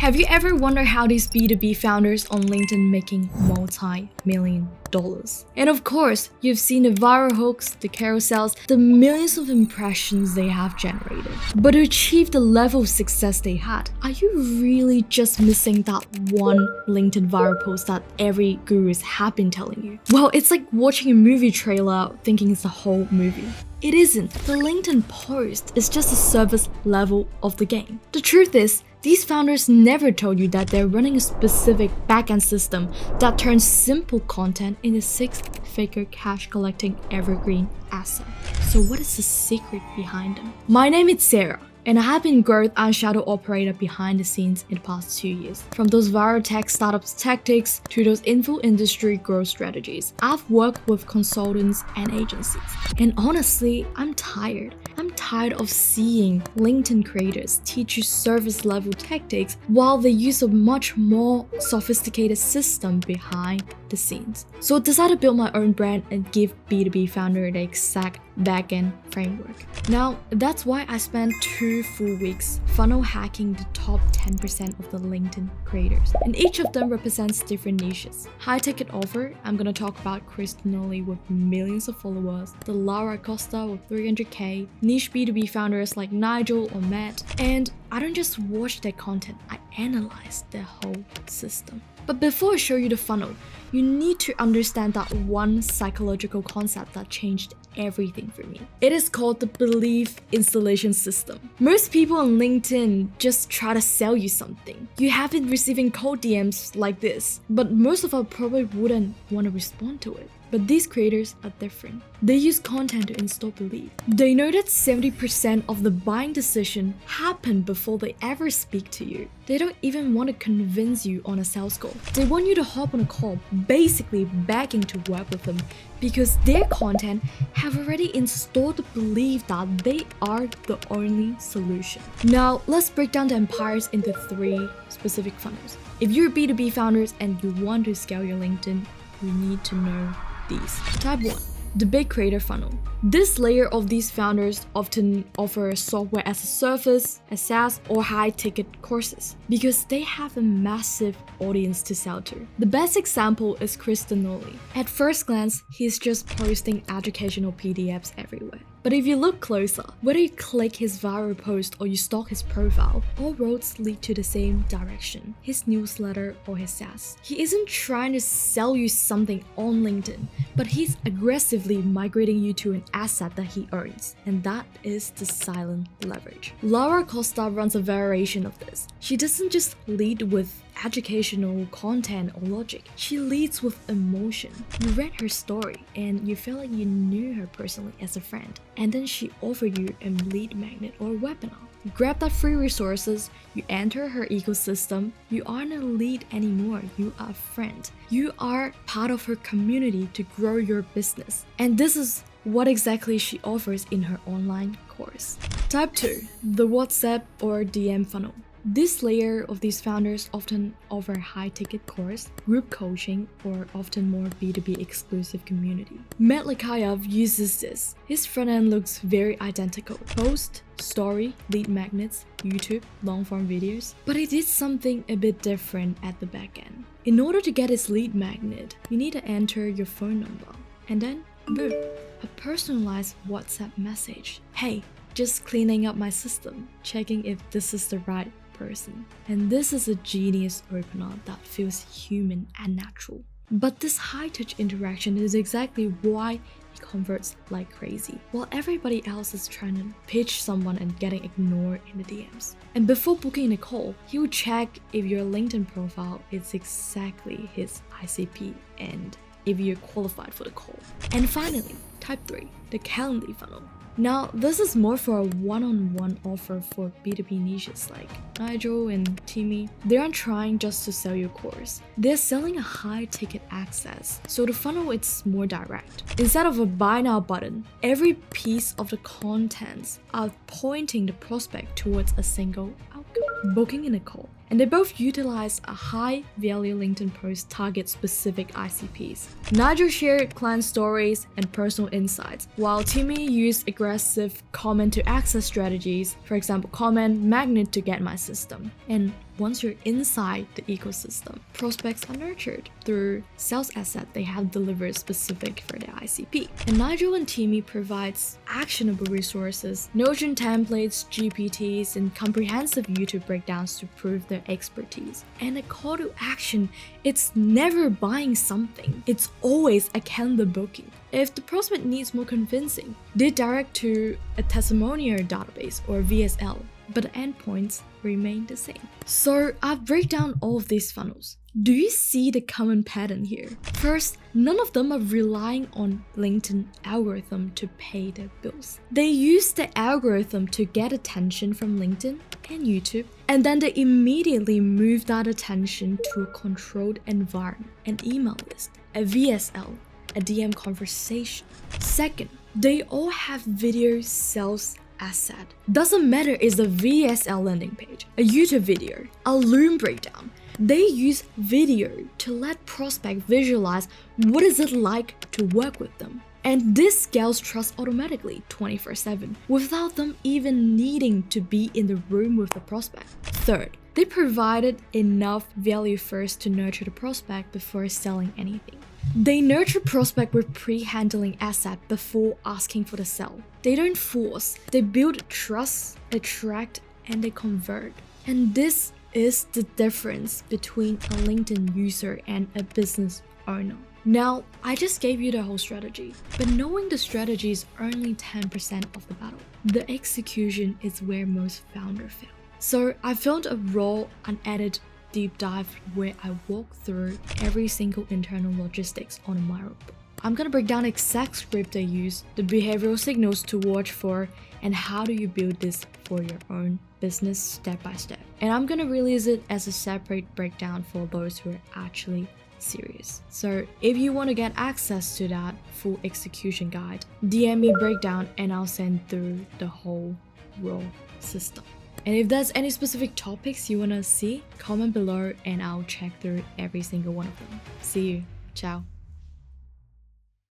Have you ever wondered how these B2B founders on LinkedIn making multi-million dollars? And of course, you've seen the viral hooks, the carousels, the millions of impressions they have generated. But to achieve the level of success they had, are you really just missing that one LinkedIn viral post that every gurus have been telling you? Well, it's like watching a movie trailer thinking it's the whole movie. It isn't. The LinkedIn post is just a service level of the game. The truth is, these founders never told you that they're running a specific backend system that turns simple content into six-figure cash-collecting evergreen asset. So what is the secret behind them? My name is Sarah, and I have been growth and shadow operator behind the scenes in the past 2 years. From those viral tech startups tactics to those info industry growth strategies, I've worked with consultants and agencies. And honestly, I'm tired. I'm tired of seeing LinkedIn creators teach you service level tactics while they use a much more sophisticated system behind the scenes. So I decided to build my own brand and give B2B founder the exact backend framework. Now, that's why I spent 2 full weeks funnel hacking the top 10% of the LinkedIn creators. And each of them represents different niches. High ticket offer, I'm gonna talk about Kristinoli with millions of followers, the Laura Costa with 300k, niche B2B founders like Nigel or Matt, and I don't just watch their content, I analyze their whole system. But before I show you the funnel, you need to understand that one psychological concept that changed everything for me. It is called the belief installation system. Most people on LinkedIn just try to sell you something. You have been receiving cold DMs like this, but most of us probably wouldn't want to respond to it. But these creators are different. They use content to install belief. They know that 70% of the buying decision happen before they ever speak to you. They don't even want to convince you on a sales call. They want you to hop on a call, basically begging to work with them because their content have already installed the belief that they are the only solution. Now, let's break down the empires into 3 specific funnels. If you're B2B founders and you want to scale your LinkedIn, you need to know these. Type 1. The big creator funnel. This layer of these founders often offer software as a service, a SaaS, or high-ticket courses because they have a massive audience to sell to. The best example is Kristinoli. At first glance, he's just posting educational PDFs everywhere. But if you look closer, whether you click his viral post or you stalk his profile, all roads lead to the same direction, his newsletter or his SaaS. He isn't trying to sell you something on LinkedIn, but he's aggressively migrating you to an asset that he earns, and that is the silent leverage. Laura Costa runs a variation of this. She doesn't just lead with educational content or logic. She leads with emotion. You read her story and you felt like you knew her personally as a friend, and then she offered you a lead magnet or a webinar. You grab that free resources, you enter her ecosystem, you aren't a lead anymore, you are a friend. You are part of her community to grow your business. And this is what exactly she offers in her online course. Type 2. The WhatsApp or DM funnel. This layer of these founders often offer high-ticket course, group coaching, or often more B2B exclusive community. Matt Lakayev uses this. His front end looks very identical. Post, story, lead magnets, YouTube, long-form videos. But he did something a bit different at the back end. In order to get his lead magnet, you need to enter your phone number. And then, boom, a personalized WhatsApp message. Hey, just cleaning up my system, checking if this is the right person. And this is a genius opener that feels human and natural. But this high-touch interaction is exactly why he converts like crazy, while everybody else is trying to pitch someone and getting ignored in the DMs. And before booking a call, he will check if your LinkedIn profile is exactly his ICP and if you're qualified for the call. And finally, type 3, the Calendly funnel. Now, this is more for a one-on-one offer for B2B niches like Nigel and Timmy. They aren't trying just to sell your course. They're selling a high-ticket access, so the funnel is more direct. Instead of a buy now button, every piece of the contents are pointing the prospect towards a single outcome, booking in a call. And they both utilize a high-value LinkedIn post target specific ICPs. Nigel shared client stories and personal insights, while Timmy used aggressive comment to access strategies, for example, comment magnet to get my system. And once you're inside the ecosystem, prospects are nurtured through sales asset they have delivered specific for their ICP. And Nigel and Timmy provides actionable resources, Notion templates, GPTs, and comprehensive YouTube breakdowns to prove their expertise. And a call to action, it's never buying something, it's always a calendar booking. If the prospect needs more convincing, they direct to a testimonial database or VSL, but the endpoints remain the same. So I've break down all of these funnels. Do you see the common pattern here? First, none of them are relying on LinkedIn algorithm to pay their bills. They use the algorithm to get attention from LinkedIn and YouTube, and then they immediately move that attention to a controlled environment, an email list, a VSL, a DM conversation. Second, they all have video sales asset. Doesn't matter is a VSL landing page, a YouTube video, a Loom breakdown. They use video to let prospect visualize what is it like to work with them. And this scales trust automatically 24/7 without them even needing to be in the room with the prospect. Third, they provided enough value first to nurture the prospect before selling anything. They nurture prospect with pre-handling asset before asking for the sell. They don't force, they build trust, attract, and they convert. And this is the difference between a LinkedIn user and a business owner. Now, I just gave you the whole strategy, but knowing the strategy is only 10% of the battle. The execution is where most founders fail. So I filmed a raw, unedited deep dive where I walk through every single internal logistics on a Miro book. I'm gonna break down exact script they use, the behavioral signals to watch for, and how do you build this for your own business step by step. And I'm gonna release it as a separate breakdown for those who are actually serious. So if you want to get access to that full execution guide, DM me breakdown and I'll send through the whole raw system. And if there's any specific topics you want to see, comment below and I'll check through every single one of them. See you. Ciao.